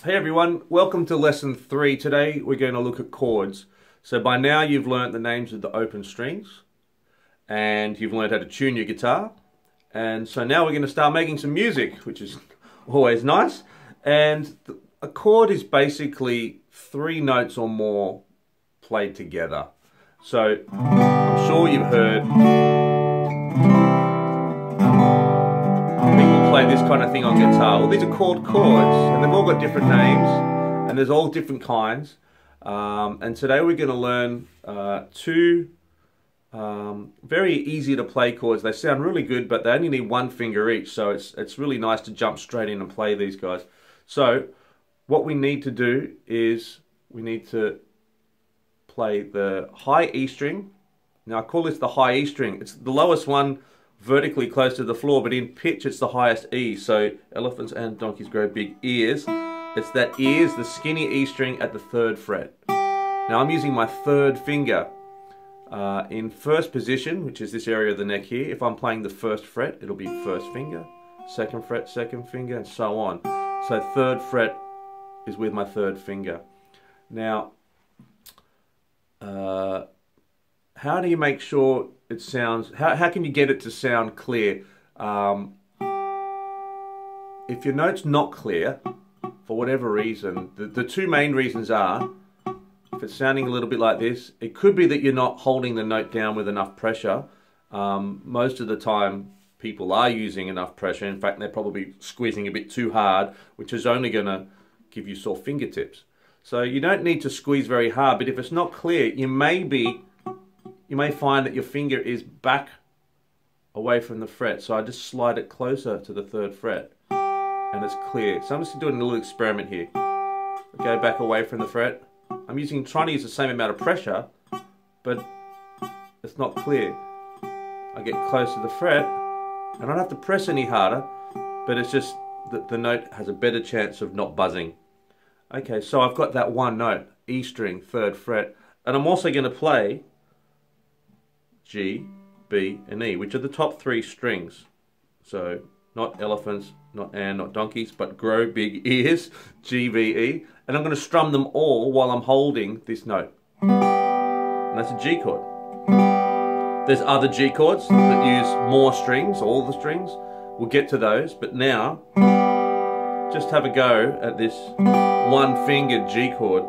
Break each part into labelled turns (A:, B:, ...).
A: Hey everyone, welcome to lesson 3. Today we're going to look at chords. So by now you've learnt the names of the open strings and you've learned how to tune your guitar. And so now we're going to start making some music, which is always nice. And a chord is basically 3 notes or more played together. So I'm sure you've heard people play this kind of thing on guitar. Well, these are called chords, and they've all got different names, and there's all different kinds. And today we're going to learn 2 very easy to play chords. They sound really good, but they only need 1 finger each, so it's really nice to jump straight in and play these guys. So what we need to do is we need to play the high E string. Now I call this the high E string. It's the lowest one vertically close to the floor, but in pitch it's the highest E. So elephants and donkeys grow big ears. It's that ears, the skinny E string at the 3rd fret. Now I'm using my 3rd finger in 1st position, which is this area of the neck here. If I'm playing the 1st fret, it'll be 1st finger, 2nd fret, 2nd finger, and so on. So 3rd fret is with my 3rd finger. Now, how do you make sure it sounds, how can you get it to sound clear? If your note's not clear, for whatever reason, the 2 main reasons are, if it's sounding a little bit like this, it could be that you're not holding the note down with enough pressure. Most of the time people are using enough pressure. In fact, they're probably squeezing a bit too hard, which is only going to give you sore fingertips. So you don't need to squeeze very hard, but if it's not clear, you may find that your finger is back away from the fret. So I just slide it closer to the 3rd fret and it's clear. So I'm just doing a little experiment here. Go back away from the fret. I'm trying to use the same amount of pressure, but it's not clear. I get close to the fret. I don't have to press any harder, but it's just that the note has a better chance of not buzzing. Okay, so I've got that 1 note, E string, 3rd fret, and I'm also going to play G, B, and E, which are the top 3 strings. So not elephants, not donkeys, but grow big ears, G, B, E. And I'm going to strum them all while I'm holding this note. And that's a G chord. There's other G chords that use more strings, all the strings. We'll get to those, but now just have a go at this 1-fingered G chord.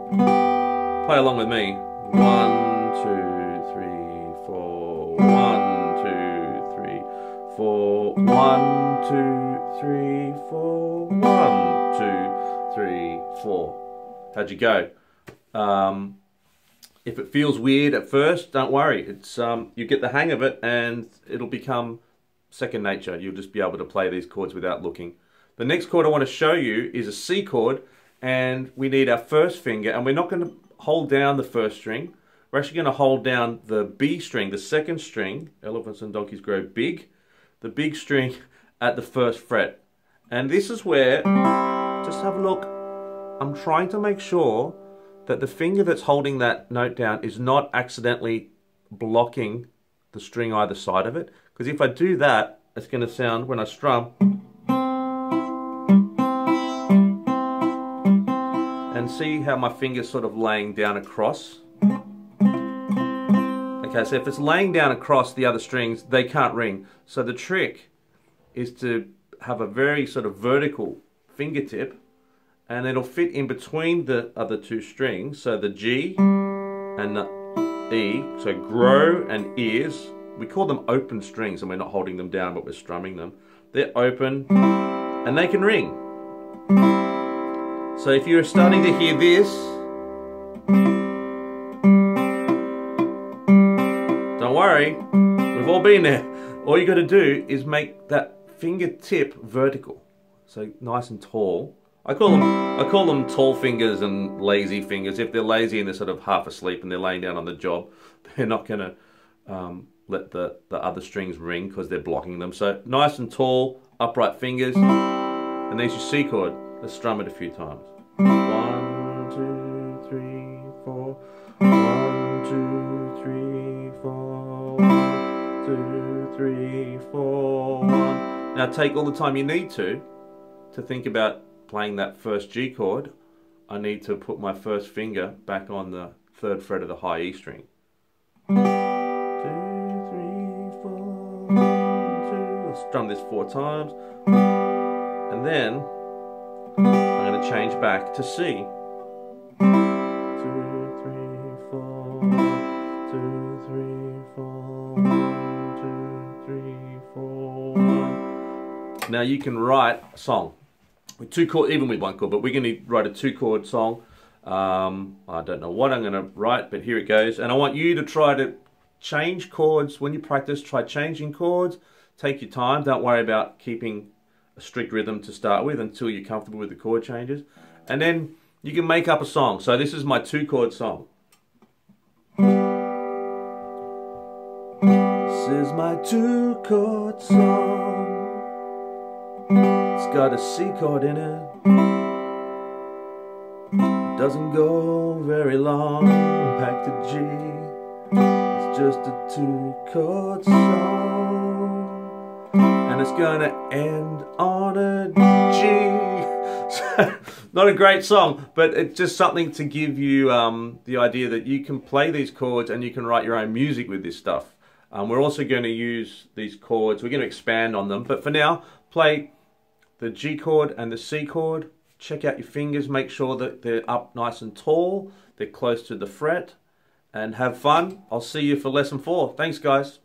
A: Play along with me. 1, 2, 3, 4. 1, 2, 3, 4. 1, 2, 3, 4. 1, 2, 3, 4. How'd you go? If it feels weird at first, don't worry. It's you get the hang of it and it'll become second nature. You'll just be able to play these chords without looking. The next chord I want to show you is a C chord, and we need our 1st finger, and we're not going to hold down the 1st string. We're actually going to hold down the B string, the 2nd string. Elephants and donkeys grow big. The big string at the 1st fret. And this is where, just have a look, I'm trying to make sure that the finger that's holding that note down is not accidentally blocking the string either side of it. Because if I do that, it's going to sound, when I strum, and see how my finger's sort of laying down across. Okay, so if it's laying down across the other strings, they can't ring. So the trick is to have a very sort of vertical fingertip, and it'll fit in between the other 2 strings. So the G and the E, so grow and ears, we call them open strings, and we're not holding them down, but we're strumming them. They're open, and they can ring. So if you're starting to hear this, don't worry, we've all been there. All you got to do is make that fingertip vertical, so nice and tall. I call them tall fingers and lazy fingers. If they're lazy and they're sort of half asleep and they're laying down on the job, they're not going to let the other strings ring because they're blocking them. So nice and tall, upright fingers, and there's your C chord. Let's strum it a few times. 1, 2, 3, 4. 1, 2, 3, 4. 1, 2, 3, 4. 1. Now take all the time you need to think about playing that 1st G chord I need to put my first finger back on the 3rd fret of the high E string. 2, 3, 4, 1, 2. I'll strum this 4 times, and then I'm going to change back to C. 2, 3, 4, 2, 3, 4, 1, 2, 3, 4, 1. Now you can write a song with 2 chords, even with 1 chord, but we're going to write a 2-chord song. I don't know what I'm going to write, but here it goes. And I want you to try to change chords. When you practice, try changing chords. Take your time. Don't worry about keeping a strict rhythm to start with until you're comfortable with the chord changes. And then you can make up a song. So this is my 2-chord song. This is my 2-chord song. It's got a C chord in it. Doesn't go very long. Back to G. It's just a 2-chord song, and it's gonna end on a G. Not a great song, but it's just something to give you the idea that you can play these chords and you can write your own music with this stuff. We're also going to use these chords. We're going to expand on them, but for now, play the G chord and the C chord. Check out your fingers, make sure that they're up nice and tall, they're close to the fret, and have fun. I'll see you for lesson 4. Thanks, guys.